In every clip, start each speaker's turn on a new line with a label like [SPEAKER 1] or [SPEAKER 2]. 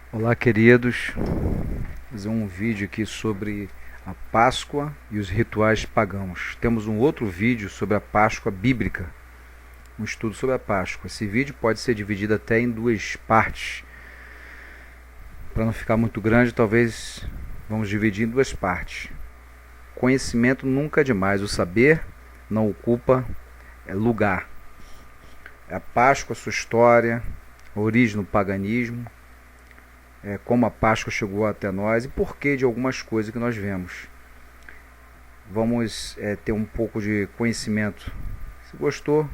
[SPEAKER 1] Olá, queridos. Vou fazer um vídeo aqui sobre a Páscoa e os rituais pagãos. Temos um outro vídeo sobre a Páscoa bíblica, um estudo sobre a Páscoa. Esse vídeo pode ser dividido até em duas partes. Para não ficar muito grande, talvez vamos dividir em duas partes. Conhecimento nunca é demais. O saber não ocupa lugar. A Páscoa, sua história, a origem do paganismo, como a Páscoa chegou até nós e porquê de algumas coisas que nós vemos. Vamos ter um pouco de conhecimento. Se gostou,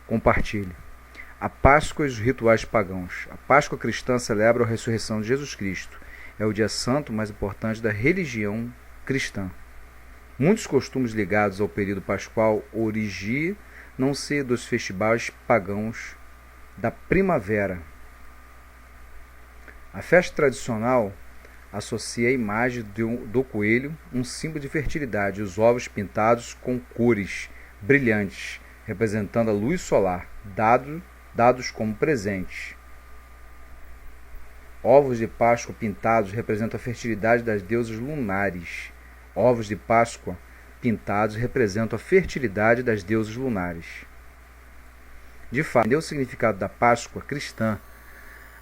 [SPEAKER 1] compartilhe. A Páscoa e os rituais pagãos. A Páscoa cristã celebra a ressurreição de Jesus Cristo. É o dia santo mais importante da religião cristã. Muitos costumes ligados ao período pascual originam-se dos festivais pagãos da primavera. A festa tradicional associa a imagem do coelho, um símbolo de fertilidade, e os ovos pintados com cores brilhantes, representando a luz solar, dados como presentes. Ovos de Páscoa pintados representam a fertilidade das deusas lunares. Ovos de Páscoa pintados representam a fertilidade das deusas lunares. De fato, entender o significado da Páscoa cristã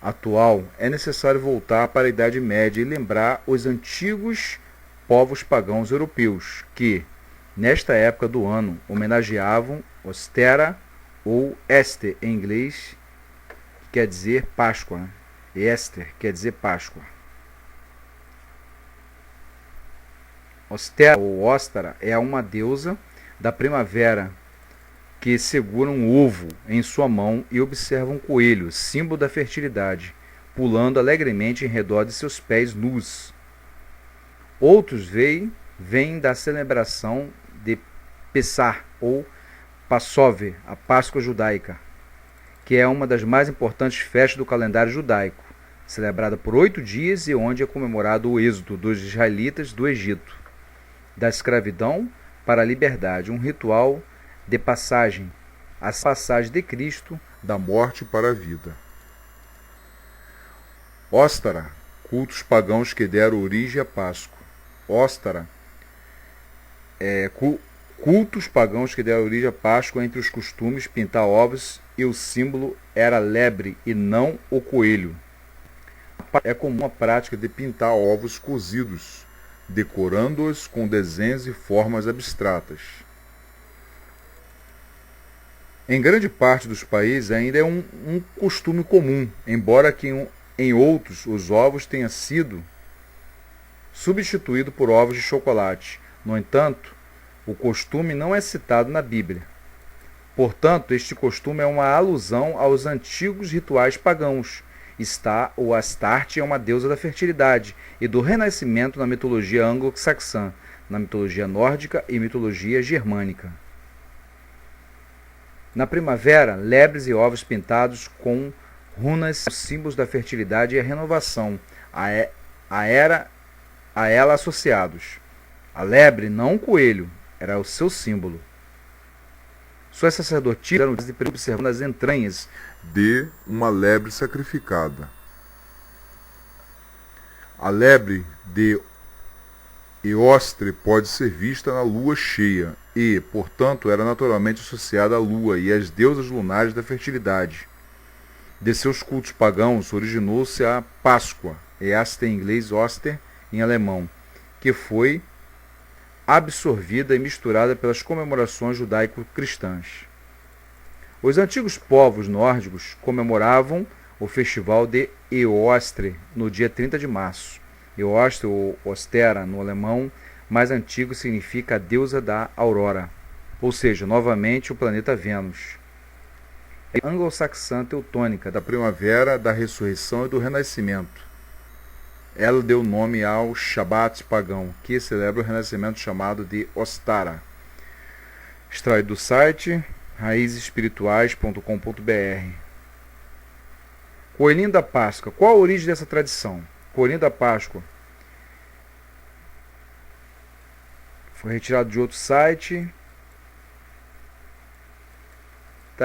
[SPEAKER 1] atual, é necessário voltar para a Idade Média e lembrar os antigos povos pagãos europeus que, nesta época do ano, homenageavam Ostera ou Ester em inglês, que quer dizer Páscoa. Ester quer dizer Páscoa. Ostera ou Ostara é uma deusa da primavera que segura um ovo em sua mão e observa um coelho, símbolo da fertilidade, pulando alegremente em redor de seus pés nus. Outros vêm da celebração de Pessah ou Passover, a Páscoa judaica, que é uma das mais importantes festas do calendário judaico, celebrada por 8 dias e onde é comemorado o êxodo dos israelitas do Egito, da escravidão para a liberdade, um ritual de passagem, a passagem de Cristo
[SPEAKER 2] da morte para a vida. Ostara, cultos pagãos que deram origem à Páscoa. Ostara, cultos pagãos que deram origem à Páscoa. Entre os costumes, pintar ovos, e o símbolo era a lebre e não o coelho. É comum a prática de pintar ovos cozidos, decorando-os com desenhos e formas abstratas. Em grande parte dos países ainda é um costume comum, embora que em outros os ovos tenham sido substituídos por ovos de chocolate. No entanto, o costume não é citado na Bíblia. Portanto, este costume é uma alusão aos antigos rituais pagãos. O Astarte é uma deusa da fertilidade e do renascimento na mitologia anglo-saxã, na mitologia nórdica e mitologia germânica. Na primavera, lebres e ovos pintados com runas, símbolos da fertilidade e a renovação, a ela associados. A lebre, não o coelho, era o seu símbolo. Suas sacerdotisas eram observando as entranhas de uma lebre sacrificada. A lebre de Eostre pode ser vista na lua cheia e, portanto, era naturalmente associada à lua e às deusas lunares da fertilidade. De seus cultos pagãos originou-se a Páscoa, Easter em inglês, Oster em alemão, que foi absorvida e misturada pelas comemorações judaico-cristãs. Os antigos povos nórdicos comemoravam o festival de Eostre no dia 30 de março. Eostre ou Ostera no alemão mais antigo significa a deusa da aurora, ou seja, novamente o planeta Vênus. É anglo-saxã teutônica da primavera, da ressurreição e do renascimento. Ela deu nome ao Shabat pagão, que celebra o renascimento chamado de Ostara. Extraído do site raizespirituais.com.br. Coelhinho da Páscoa. Qual a origem dessa tradição? Coelhinho da Páscoa foi retirado de outro site.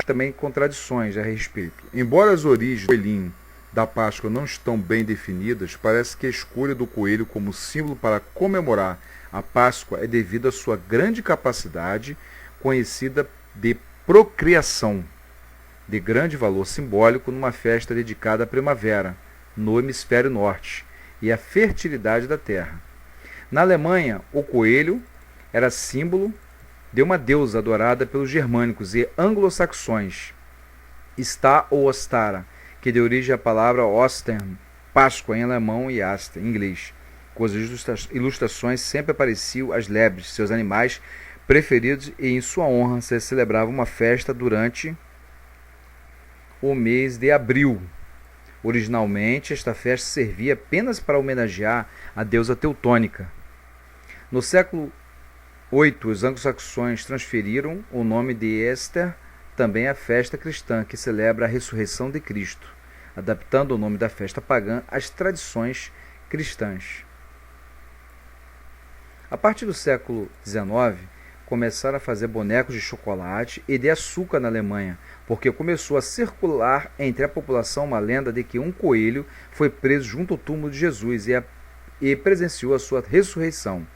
[SPEAKER 2] Também contradições a respeito. Embora as origens do coelhinho da Páscoa não estão bem definidas, parece que a escolha do coelho como símbolo para comemorar a Páscoa é devido à sua grande capacidade, conhecida de procriação, de grande valor simbólico numa festa dedicada à primavera, no hemisfério norte, e à fertilidade da terra. Na Alemanha, o coelho era símbolo de uma deusa adorada pelos germânicos e anglo-saxões, Sta ou Ostara, que deu origem à palavra Ostern, Páscoa em alemão e Aster em inglês, cujas ilustrações sempre apareciam as lebres, seus animais preferidos, e em sua honra se celebrava uma festa durante o mês de abril. Originalmente, esta festa servia apenas para homenagear a deusa teutônica. No século VIII, os anglo-saxões transferiram o nome de Easter também à festa cristã, que celebra a ressurreição de Cristo, adaptando o nome da festa pagã às tradições cristãs. A partir do século XIX, começaram a fazer bonecos de chocolate e de açúcar na Alemanha, porque começou a circular entre a população uma lenda de que um coelho foi preso junto ao túmulo de Jesus e presenciou a sua ressurreição.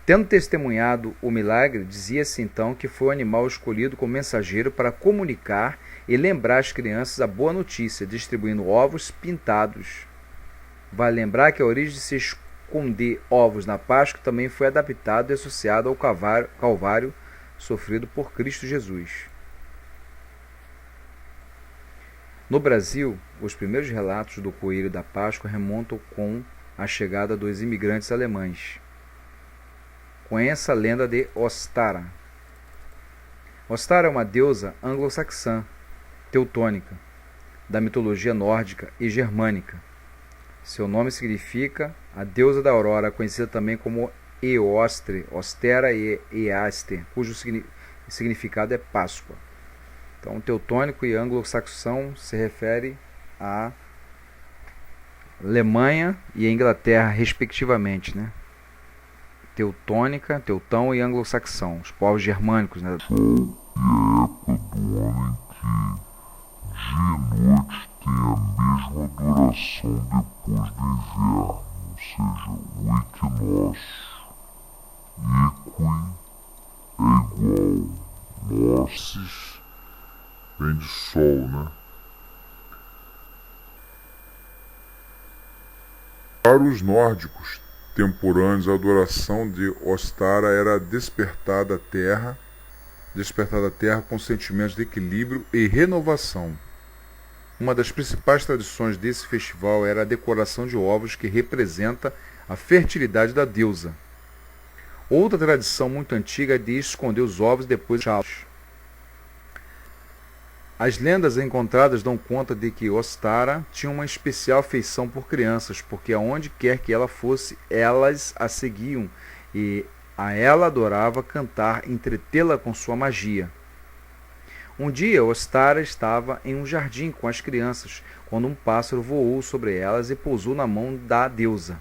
[SPEAKER 2] Tendo testemunhado o milagre, dizia-se então que foi o animal escolhido como mensageiro para comunicar e lembrar às crianças a boa notícia, distribuindo ovos pintados. Vale lembrar que a origem de se esconder ovos na Páscoa também foi adaptado e associado ao Calvário sofrido por Cristo Jesus. No Brasil, os primeiros relatos do coelho da Páscoa remontam com a chegada dos imigrantes alemães. Conheça a lenda de Ostara. Ostara é uma deusa anglo-saxã, teutônica, da mitologia nórdica e germânica. Seu nome significa a deusa da aurora, conhecida também como Eostre, Ostera e Easter, cujo significado é Páscoa. Então, teutônico e anglo-saxão se refere à Alemanha e à Inglaterra, respectivamente, né? Teutônica, teutão e anglo-saxão, os povos germânicos, né?
[SPEAKER 3] E a época do homem que dia e noite tem a mesma duração depois do inverno, ou seja, o equinócio. Equi é igual, noces vem de sol, né?
[SPEAKER 2] Para os nórdicos temporâneos, a adoração de Ostara era despertar da terra com sentimentos de equilíbrio e renovação. Uma das principais tradições desse festival era a decoração de ovos, que representa a fertilidade da deusa. Outra tradição muito antiga é de esconder os ovos depois de deixá-los. As lendas encontradas dão conta de que Ostara tinha uma especial afeição por crianças, porque aonde quer que ela fosse, elas a seguiam e a ela adorava cantar, entretê-la com sua magia. Um dia, Ostara estava em um jardim com as crianças, quando um pássaro voou sobre elas e pousou na mão da deusa.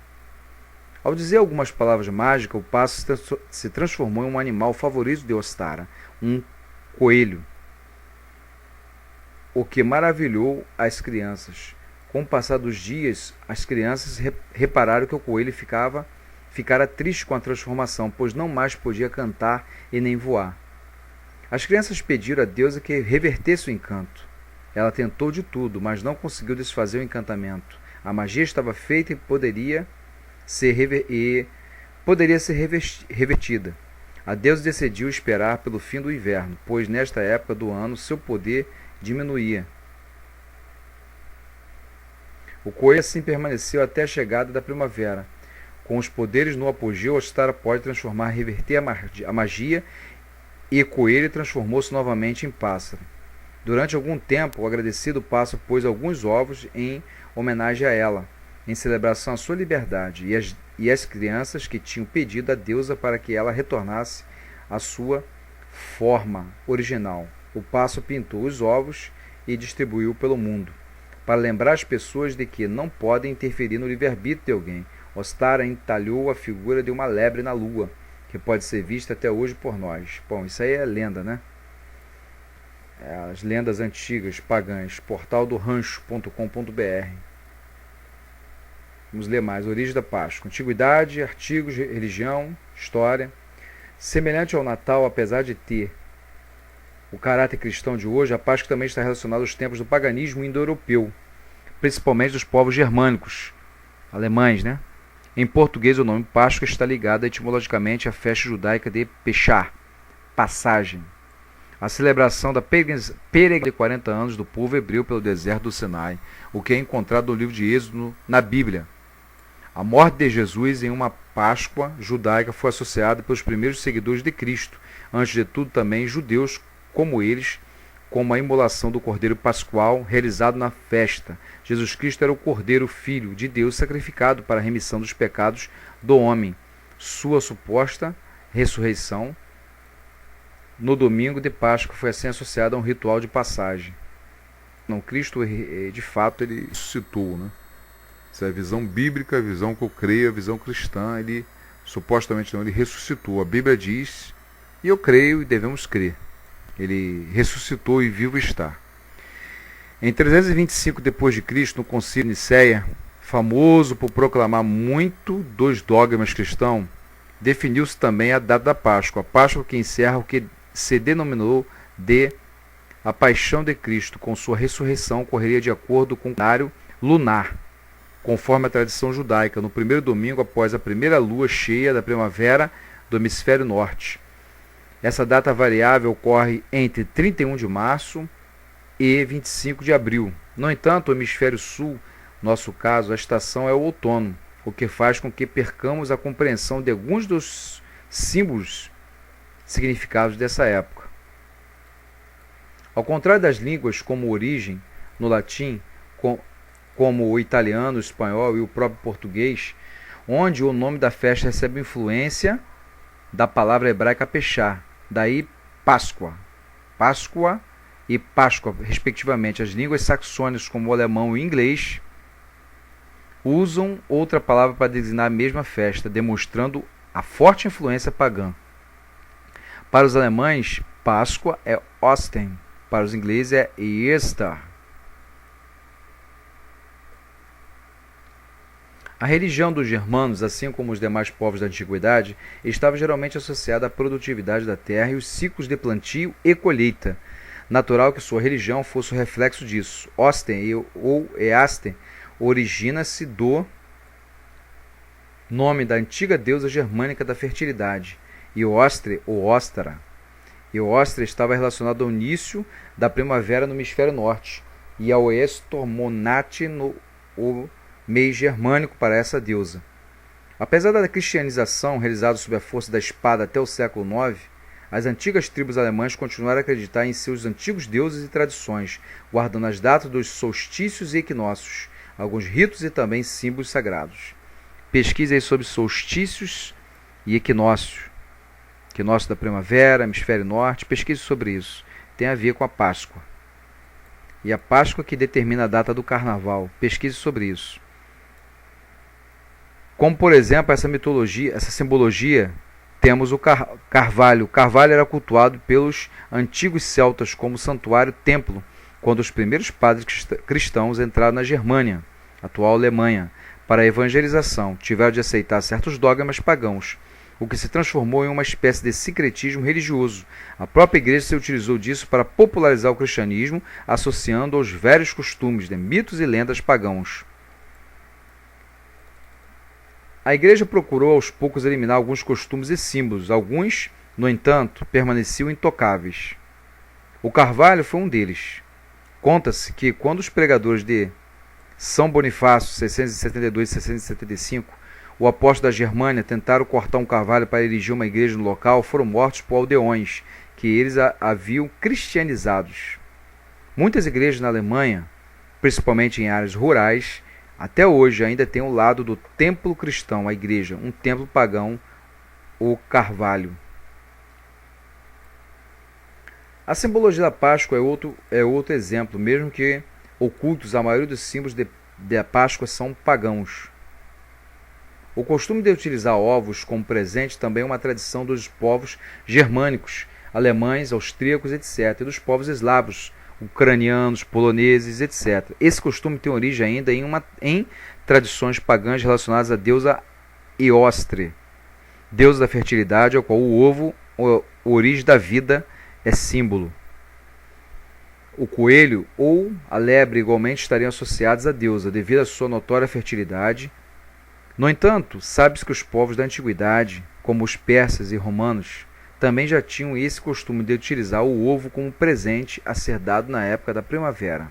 [SPEAKER 2] Ao dizer algumas palavras mágicas, o pássaro se transformou em um animal favorito de Ostara, um coelho, o que maravilhou as crianças. Com o passar dos dias, as crianças repararam que o coelho ficara triste com a transformação, pois não mais podia cantar e nem voar. As crianças pediram a deusa que revertesse o encanto. Ela tentou de tudo, mas não conseguiu desfazer o encantamento. A magia estava feita e poderia ser revertida. A deusa decidiu esperar pelo fim do inverno, pois nesta época do ano seu poder diminuía. O coelho assim permaneceu até a chegada da primavera. Com os poderes no apogeu, Ostara pode reverter a magia, e o coelho transformou-se novamente em pássaro. Durante algum tempo, o agradecido pássaro pôs alguns ovos em homenagem a ela, em celebração à sua liberdade, e as crianças que tinham pedido à deusa para que ela retornasse à sua forma original. O pássaro pintou os ovos e distribuiu pelo mundo, para lembrar as pessoas de que não podem interferir no livre-arbítrio de alguém. Ostara entalhou a figura de uma lebre na lua, que pode ser vista até hoje por nós. Bom, isso aí é lenda, né?
[SPEAKER 1] as lendas antigas pagãs, portaldorancho.com.br. Vamos ler mais. Origem da Páscoa. Antiguidade, artigos, religião, história. Semelhante ao Natal, apesar de ter o caráter cristão de hoje, a Páscoa também está relacionada aos tempos do paganismo indo-europeu, principalmente dos povos germânicos, alemães, né? Em português, o nome Páscoa está ligado etimologicamente à festa judaica de Peshá, passagem. A celebração da peregrinação de 40 anos do povo hebreu pelo deserto do Sinai, o que é encontrado no livro de Êxodo na Bíblia. A morte de Jesus em uma Páscoa judaica foi associada pelos primeiros seguidores de Cristo, antes de tudo também judeus como eles, como a imolação do Cordeiro Pascual realizado na festa. Jesus Cristo era o Cordeiro Filho de Deus sacrificado para a remissão dos pecados do homem. Sua suposta ressurreição no domingo de Páscoa foi assim associada a um ritual de passagem. Não, Cristo, de fato, ele
[SPEAKER 2] Ressuscitou, né? Essa é a visão bíblica, a visão que eu creio, a visão cristã. Ele supostamente não, ele ressuscitou. A Bíblia diz, e eu creio e devemos crer. Ele ressuscitou e vivo está. Em 325 d.C., no Concílio de Nicéia, famoso por proclamar muito dos dogmas cristãos, definiu-se também a data da Páscoa. A Páscoa que encerra o que se denominou de a Paixão de Cristo, com sua ressurreição, ocorreria de acordo com o calendário lunar, conforme a tradição judaica, no primeiro domingo após a primeira lua cheia da primavera do hemisfério norte. Essa data variável ocorre entre 31 de março e 25 de abril. No entanto, o hemisfério sul, nosso caso, a estação é o outono, o que faz com que percamos a compreensão de alguns dos símbolos significados dessa época. Ao contrário das línguas como origem, no latim, como o italiano, o espanhol e o próprio português, onde o nome da festa recebe influência da palavra hebraica Peshá, daí Páscoa, Páscoa e Páscoa, respectivamente. As línguas saxônicas, como o alemão e o inglês, usam outra palavra para designar a mesma festa, demonstrando a forte influência pagã. Para os alemães, Páscoa é Osten, para os ingleses é Easter. A religião dos germanos, assim como os demais povos da antiguidade, estava geralmente associada à produtividade da terra e os ciclos de plantio e colheita. Natural que sua religião fosse o reflexo disso. Osten ou Easter origina-se do nome da antiga deusa germânica da fertilidade, Eostre ou Ostara. Eostre estava relacionado ao início da primavera no hemisfério norte e ao Estormonate no meio germânico para essa deusa. Apesar da cristianização realizada sob a força da espada até o século IX, as antigas tribos alemãs continuaram a acreditar em seus antigos deuses e tradições, guardando as datas dos solstícios e equinócios, alguns ritos e também símbolos sagrados. Pesquise aí sobre solstícios e equinócios. Equinócio da primavera, hemisfério norte, pesquise sobre isso. Tem a ver com a Páscoa. E a Páscoa que determina a data do carnaval. Pesquise sobre isso. Como, por exemplo, essa mitologia, essa simbologia, temos o carvalho. O carvalho era cultuado pelos antigos celtas como santuário-templo, quando os primeiros padres cristãos entraram na Germânia, atual Alemanha, para a evangelização. Tiveram de aceitar certos dogmas pagãos, o que se transformou em uma espécie de sincretismo religioso. A própria igreja se utilizou disso para popularizar o cristianismo, associando aos velhos costumes de mitos e lendas pagãos. A igreja procurou aos poucos eliminar alguns costumes e símbolos. Alguns, no entanto, permaneciam intocáveis. O carvalho foi um deles. Conta-se que quando os pregadores de São Bonifácio, 672 e 675, o apóstolo da Germânia, tentaram cortar um carvalho para erigir uma igreja no local, foram mortos por aldeões, que eles haviam cristianizados. Muitas igrejas na Alemanha, principalmente em áreas rurais, até hoje ainda tem o lado do templo cristão, a igreja, um templo pagão, o carvalho. A simbologia da Páscoa é outro exemplo, mesmo que ocultos, a maioria dos símbolos da Páscoa são pagãos. O costume de utilizar ovos como presente também é uma tradição dos povos germânicos.
[SPEAKER 1] alemães, austríacos, etc., e dos povos eslavos, ucranianos, poloneses, etc. Esse costume tem origem ainda em tradições pagãs relacionadas à deusa Eostre, deusa da fertilidade, ao qual o ovo, a origem da vida, é símbolo. O coelho ou a lebre igualmente estariam associados à deusa, devido à sua notória fertilidade. No entanto, sabe-se que os povos da antiguidade, como os persas e romanos, também já tinham esse costume de utilizar o ovo como presente a ser dado na época da primavera.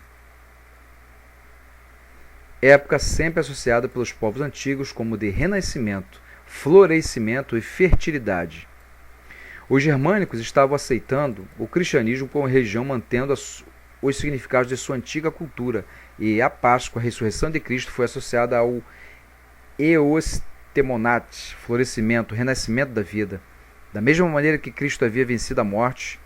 [SPEAKER 1] Época sempre associada pelos povos antigos como de renascimento, florescimento e fertilidade. Os germânicos estavam aceitando o cristianismo como religião, mantendo os significados de sua antiga cultura, e a Páscoa, a ressurreição de Cristo, foi associada ao Eostemonat, florescimento, renascimento da vida. Da mesma maneira que Cristo havia vencido a morte,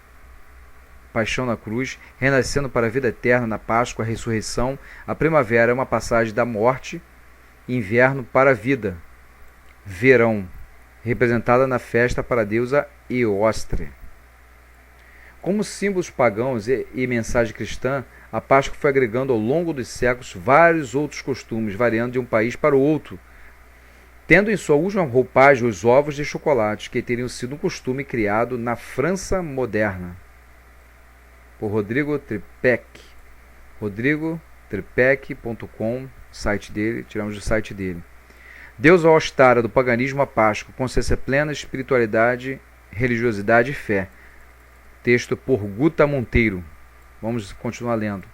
[SPEAKER 1] paixão na cruz, renascendo para a vida eterna na Páscoa, a ressurreição, a primavera é uma passagem da morte, inverno para a vida, verão, representada na festa para a deusa Eostre. Como símbolos pagãos e mensagem cristã, a Páscoa foi agregando ao longo dos séculos vários outros costumes, variando de um país para o outro, tendo em sua última roupagem os ovos de chocolate, que teriam sido um costume criado na França moderna, por Rodrigo Trepec. rodrigotrepec.com, site dele, tiramos do site dele. Deus Ostara do paganismo, a Páscoa, consciência plena, espiritualidade, religiosidade e fé. Texto por Guta Monteiro. Vamos continuar lendo.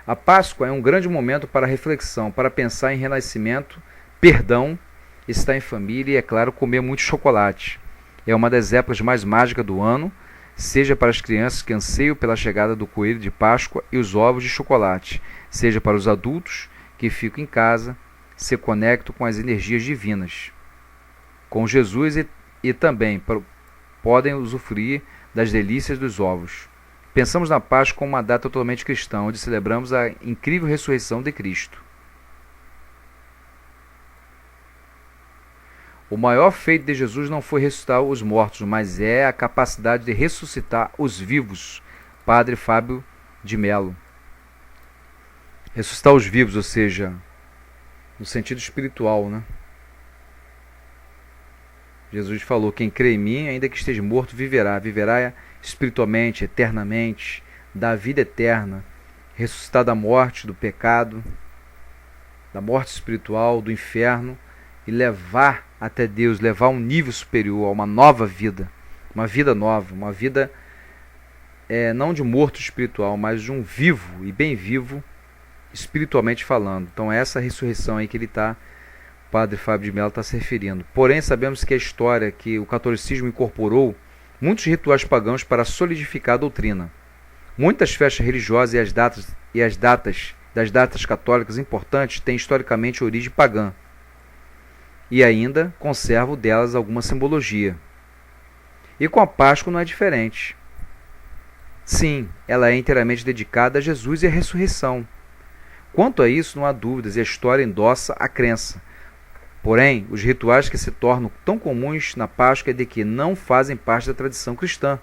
[SPEAKER 1] A Páscoa é um grande momento para reflexão, para pensar em renascimento, perdão, estar em família e, é claro, comer muito chocolate. É uma das épocas mais mágicas do ano, seja para as crianças que anseiam pela chegada do coelho de Páscoa e os ovos de chocolate, seja para os adultos que ficam em casa, se conectam com as energias divinas, com Jesus e também podem usufruir das delícias dos ovos. Pensamos na Páscoa como uma data totalmente cristã, onde celebramos a incrível ressurreição de Cristo. O maior feito de Jesus não foi ressuscitar os mortos, mas é a capacidade de ressuscitar os vivos. Padre Fábio de Mello. Ressuscitar os vivos, ou seja, no sentido espiritual, né? Jesus falou: quem crê em mim, ainda que esteja morto, viverá. Viverá espiritualmente, eternamente, da vida eterna, ressuscitar da morte, do pecado, da morte espiritual, do inferno, e levar até Deus, levar a um nível superior, a uma nova vida, uma vida nova, uma vida não de morto espiritual, mas de um vivo e bem vivo, espiritualmente falando. Então essa ressurreição aí que ele está, Padre Fábio de Mello está se referindo. Porém, sabemos que a história que o catolicismo incorporou muitos rituais pagãos para solidificar a doutrina. Muitas festas religiosas e as datas das datas católicas importantes têm historicamente origem pagã e ainda conservam delas alguma simbologia. E com a Páscoa não é diferente. Sim, ela é inteiramente dedicada a Jesus e à ressurreição. Quanto a isso, não há dúvidas e a história endossa a crença. Porém, os rituais que se tornam tão comuns na Páscoa é de que não fazem parte da tradição cristã.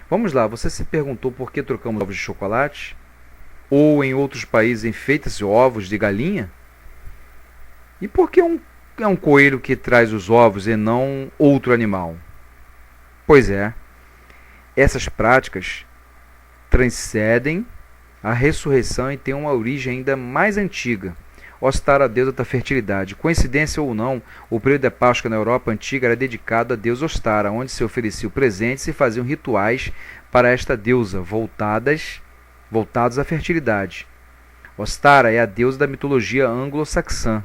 [SPEAKER 1] Vamos lá, você se perguntou por que trocamos ovos de chocolate? Ou em outros países enfeitam-se ovos de galinha? E por que é um coelho que traz os ovos e não outro animal? Pois é, essas práticas transcendem a ressurreição e têm uma origem ainda mais antiga. Ostara, a deusa da fertilidade. Coincidência ou não, o período da Páscoa na Europa antiga era dedicado à deusa Ostara, onde se ofereciam presentes e faziam rituais para esta deusa, voltados à fertilidade. Ostara é a deusa da mitologia anglo-saxã,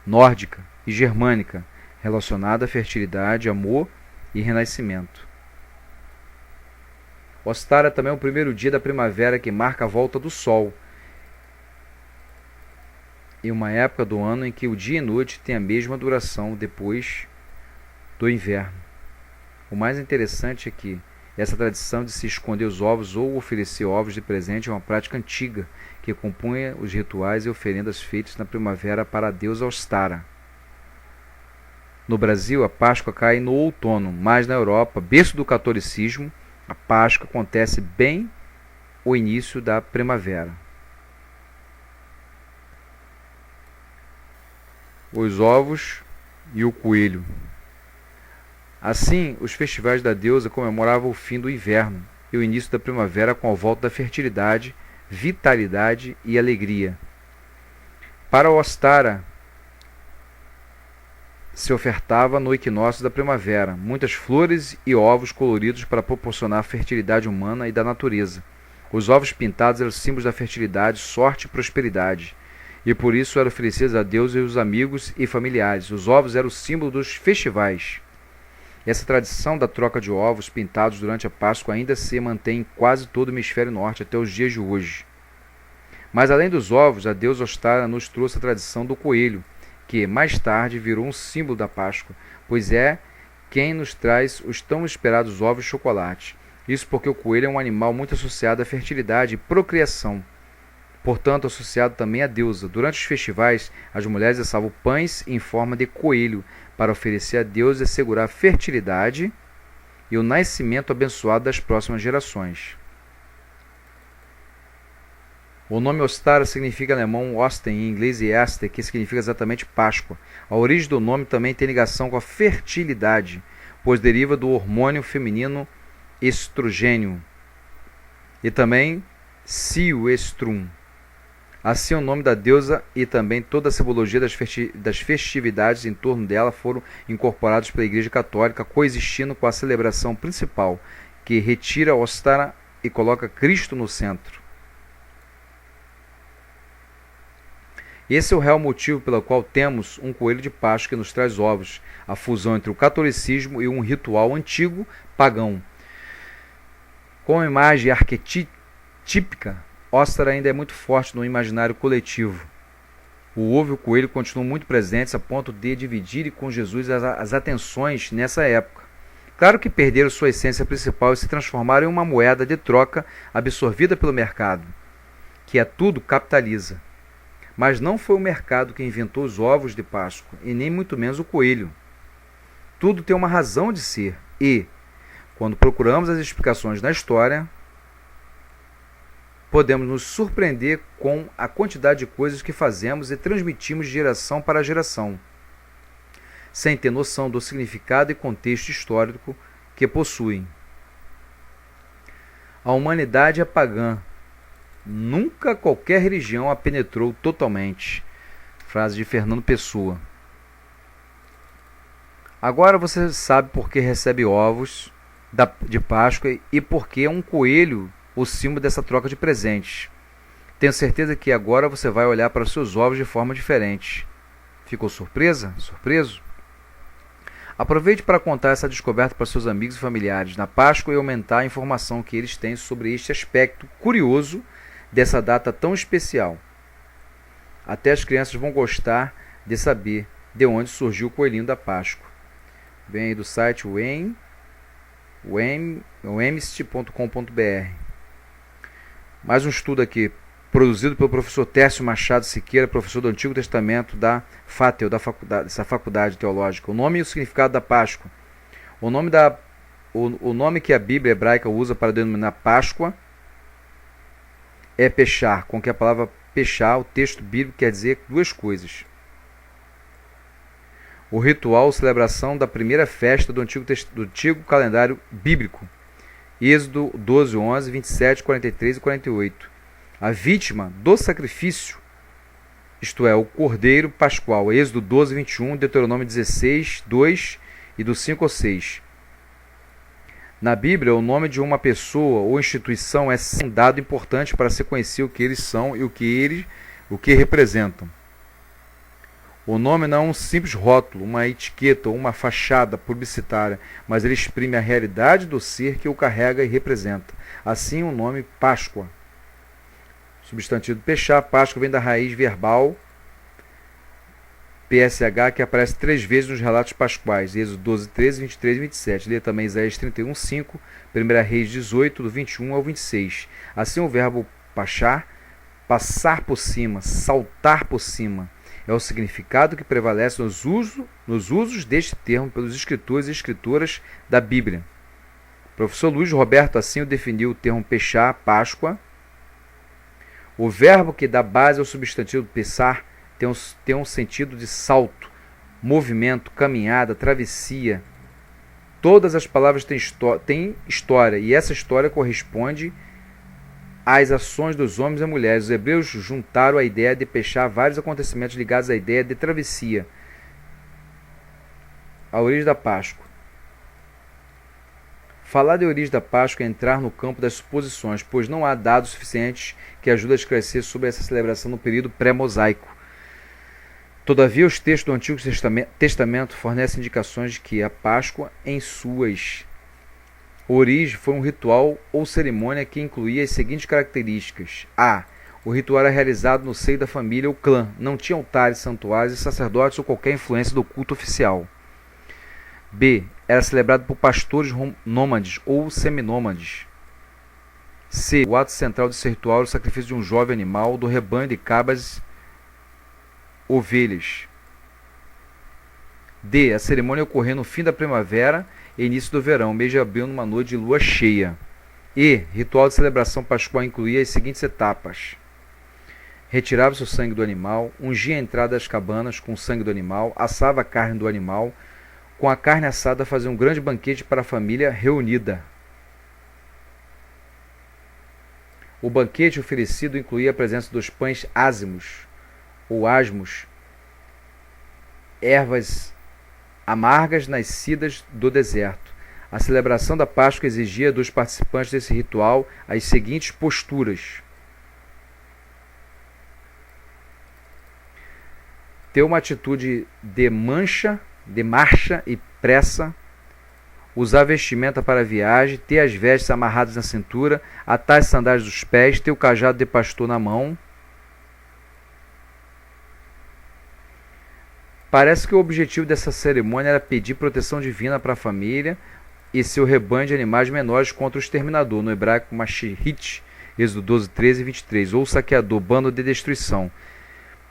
[SPEAKER 1] nórdica e germânica, relacionada à fertilidade, amor e renascimento. Ostara também é o primeiro dia da primavera que marca a volta do sol, e uma época do ano em que o dia e noite têm a mesma duração depois do inverno. O mais interessante é que essa tradição de se esconder os ovos ou oferecer ovos de presente é uma prática antiga que compunha os rituais e oferendas feitas na primavera para a deusa Ostara. No Brasil, a Páscoa cai no outono, mas na Europa, berço do catolicismo, a Páscoa acontece bem o início da primavera. Os ovos e o coelho. Assim, os festivais da deusa comemoravam o fim do inverno e o início da primavera com a volta da fertilidade, vitalidade e alegria. Para o Ostara, se ofertava no equinócio da primavera muitas flores e ovos coloridos para proporcionar a fertilidade humana e da natureza. Os ovos pintados eram símbolos da fertilidade, sorte e prosperidade, e por isso eram oferecidos a Deus e os amigos e familiares. Os ovos eram o símbolo dos festivais. Essa tradição da troca de ovos pintados durante a Páscoa ainda se mantém em quase todo o hemisfério norte até os dias de hoje. Mas além dos ovos, a deusa Ostara nos trouxe a tradição do coelho, que mais tarde virou um símbolo da Páscoa, pois é quem nos traz os tão esperados ovos de chocolate. Isso porque o coelho é um animal muito associado à fertilidade e procriação, portanto associado também à deusa. Durante os festivais, as mulheres assavam pães em forma de coelho para oferecer a Deus e assegurar a fertilidade e o nascimento abençoado das próximas gerações. O nome Ostara significa em alemão Osten, em inglês Easter, que significa exatamente Páscoa. A origem do nome também tem ligação com a fertilidade, pois deriva do hormônio feminino estrogênio e também Silvestrum. Assim, o nome da deusa e também toda a simbologia das festividades em torno dela foram incorporados pela Igreja Católica, coexistindo com a celebração principal, que retira Ostara e coloca Cristo no centro. Esse é o real motivo pelo qual temos um coelho de Páscoa que nos traz ovos, a fusão entre o catolicismo e um ritual antigo pagão. Com a imagem arquetípica, Ostara ainda é muito forte no imaginário coletivo. O ovo e o coelho continuam muito presentes a ponto de dividirem com Jesus as atenções nessa época. Claro que perderam sua essência principal e se transformaram em uma moeda de troca absorvida pelo mercado, que a tudo capitaliza. Mas não foi o mercado que inventou os ovos de Páscoa, e nem muito menos o coelho. Tudo tem uma razão de ser, e, quando procuramos as explicações na história, podemos nos surpreender com a quantidade de coisas que fazemos e transmitimos de geração para geração, sem ter noção do significado e contexto histórico que possuem. A humanidade é pagã. Nunca qualquer religião a penetrou totalmente. Frase de Fernando Pessoa. Agora você sabe por que recebe ovos de Páscoa e por que é um coelho o símbolo dessa troca de presentes. Tenho certeza que agora você vai olhar para os seus ovos de forma diferente. Ficou surpresa? Surpreso? Aproveite para contar essa descoberta para seus amigos e familiares na Páscoa e aumentar a informação que eles têm sobre este aspecto curioso dessa data tão especial. Até as crianças vão gostar de saber de onde surgiu o coelhinho da Páscoa. Vem aí do site wemst.com.br. Mais um estudo aqui, produzido pelo professor Tércio Machado Siqueira, professor do Antigo Testamento da FATEL, dessa faculdade teológica. O nome e o significado da Páscoa. O nome que a Bíblia hebraica usa para denominar Páscoa é Pechar, com que a palavra Pechar, o texto bíblico, quer dizer duas coisas. O ritual ou celebração da primeira festa do antigo calendário bíblico. Êxodo 12, 11, 27, 43 e 48. A vítima do sacrifício, isto é, o cordeiro pascual. Êxodo 12, 21, Deuteronômio 16, 2 e do 5 ao 6. Na Bíblia, o nome de uma pessoa ou instituição é um dado importante para se conhecer o que eles são e o que representam. O nome não é um simples rótulo, uma etiqueta ou uma fachada publicitária, mas ele exprime a realidade do ser que o carrega e representa. Assim, o nome Páscoa. Substantivo Pechar, Páscoa vem da raiz verbal PSH, que aparece 3 vezes nos relatos pascuais, Êxodo 12, 13, 23 e 27. Lê também Isaías 31, 5, 1 Reis 18, do 21 ao 26. Assim, o verbo pachar, passar por cima, saltar por cima, É o significado que prevalece nos usos deste termo pelos escritores e escritoras da Bíblia. O professor Luiz Roberto assim o definiu o termo Peshá, Páscoa. O verbo que dá base ao substantivo Pessar tem um sentido de salto, movimento, caminhada, travessia. Todas as palavras têm história, e essa história corresponde às ações dos homens e mulheres. Os hebreus juntaram a ideia de Peshá vários acontecimentos ligados à ideia de travessia, a origem da Páscoa. Falar de origem da Páscoa é entrar no campo das suposições, pois não há dados suficientes que ajudem a esclarecer sobre essa celebração no período pré-mosaico. Todavia, os textos do Antigo Testamento fornecem indicações de que a Páscoa, em suas origens, foi um ritual ou cerimônia que incluía as seguintes características. A. O ritual era realizado no seio da família ou clã, não tinha altares, santuários e sacerdotes ou qualquer influência do culto oficial. B. Era celebrado por pastores nômades ou seminômades. C. O ato central desse ritual era o sacrifício de um jovem animal do rebanho de cabras, ovelhas. D. A cerimônia ocorria no fim da primavera e início do verão, mês de abril, numa noite de lua cheia. E. Ritual de celebração pascual incluía as seguintes etapas. Retirava-se o sangue do animal, ungia a entrada das cabanas com o sangue do animal, assava a carne do animal. Com a carne assada, fazia um grande banquete para a família reunida. O banquete oferecido incluía a presença dos pães ázimos ou asmos, ervas amargas nascidas do deserto. A celebração da Páscoa exigia dos participantes desse ritual as seguintes posturas: ter uma atitude de marcha e pressa, usar vestimenta para a viagem, ter as vestes amarradas na cintura, atar as sandálias dos pés, ter o cajado de pastor na mão. Parece que o objetivo dessa cerimônia era pedir proteção divina para a família e seu rebanho de animais menores contra o exterminador, no hebraico Mashihit, Êxodo 12, 13 e 23, ou saqueador, bando de destruição.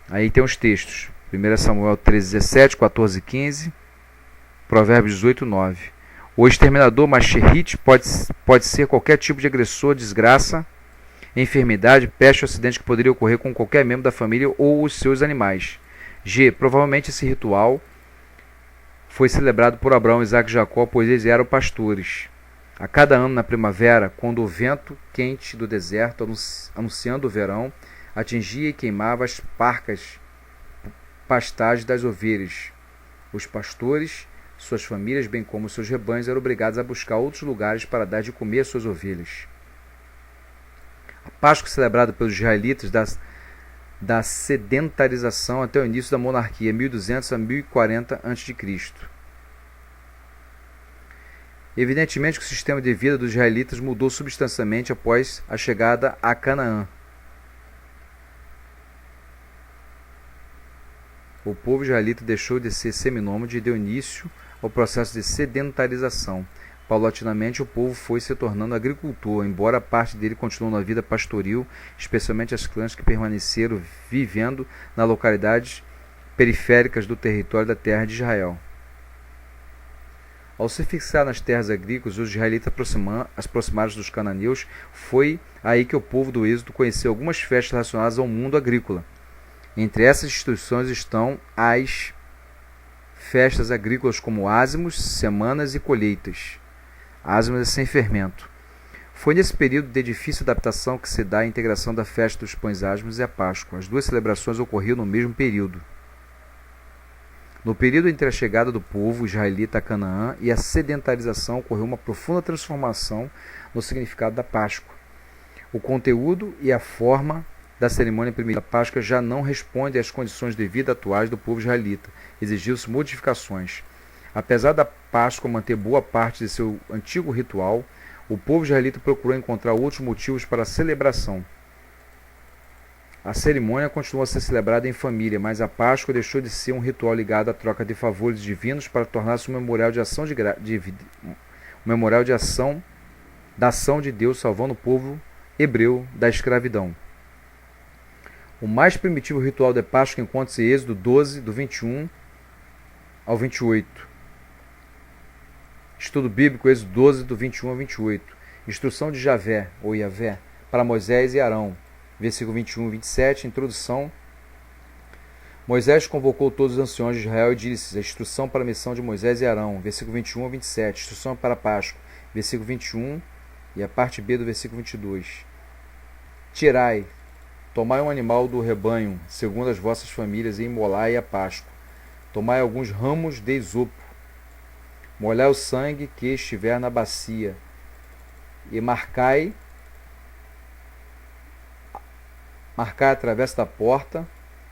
[SPEAKER 1] Aí tem os textos: 1 Samuel 13, 17, 14 e 15, Provérbios 18, 9. O exterminador Mashihit pode ser qualquer tipo de agressor, desgraça, enfermidade, peste ou acidente que poderia ocorrer com qualquer membro da família ou os seus animais. G. Provavelmente esse ritual foi celebrado por Abraão, Isaac e Jacó, pois eles eram pastores. A cada ano na primavera, quando o vento quente do deserto, anunciando o verão, atingia e queimava as parcas pastagens das ovelhas, os pastores, suas famílias, bem como seus rebanhos, eram obrigados a buscar outros lugares para dar de comer às suas ovelhas. A Páscoa celebrada pelos israelitas da sedentarização até o início da monarquia, 1200 a 1040 a.C. Evidentemente que o sistema de vida dos israelitas mudou substancialmente após a chegada a Canaã. O povo israelita deixou de ser seminômade e deu início ao processo de sedentarização. Paulatinamente, o povo foi se tornando agricultor, embora parte dele continuou na vida pastoril, especialmente as clãs que permaneceram vivendo nas localidades periféricas do território da terra de Israel. Ao se fixar nas terras agrícolas, os israelitas aproximados dos cananeus, foi aí que o povo do Êxodo conheceu algumas festas relacionadas ao mundo agrícola. Entre essas instituições estão as festas agrícolas como ázimos, semanas e colheitas. Ázimos é sem fermento. Foi nesse período de difícil adaptação que se dá a integração da festa dos pães ázimos e a Páscoa. As duas celebrações ocorriam no mesmo período. No período entre a chegada do povo israelita a Canaã e a sedentarização, ocorreu uma profunda transformação no significado da Páscoa. O conteúdo e a forma da cerimônia primitiva da Páscoa já não respondem às condições de vida atuais do povo israelita. Exigiu-se modificações. Apesar da Páscoa manter boa parte de seu antigo ritual, o povo israelita procurou encontrar outros motivos para a celebração. A cerimônia continuou a ser celebrada em família, mas a Páscoa deixou de ser um ritual ligado à troca de favores divinos para tornar-se um memorial de ação da ação de Deus salvando o povo hebreu da escravidão. O mais primitivo ritual de Páscoa encontra-se em Êxodo 12, do 21 ao 28. Estudo bíblico, Êxodo 12, do 21 ao 28. Instrução de Javé, ou Yavé, para Moisés e Arão. Versículo 21 e 27, introdução. Moisés convocou todos os anciões de Israel e disse: a instrução para a missão de Moisés e Arão. Versículo 21 ao 27. Instrução para a Páscoa. Versículo 21 e a parte B do versículo 22. Tirai, tomai um animal do rebanho, segundo as vossas famílias, e imolai a Páscoa. Tomai alguns ramos de isopo, molhai o sangue que estiver na bacia, e marcai a travessa da porta,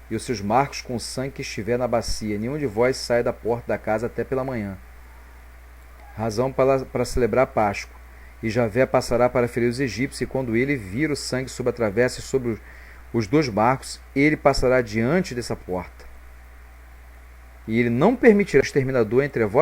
[SPEAKER 1] e os seus marcos com o sangue que estiver na bacia. Nenhum de vós saia da porta da casa até pela manhã. Razão para celebrar a Páscoa. E Javé passará para ferir os egípcios, e quando ele vir o sangue sobre a travessa e sobre os 2 marcos, ele passará diante dessa porta. E ele não permitirá exterminador entre a vossa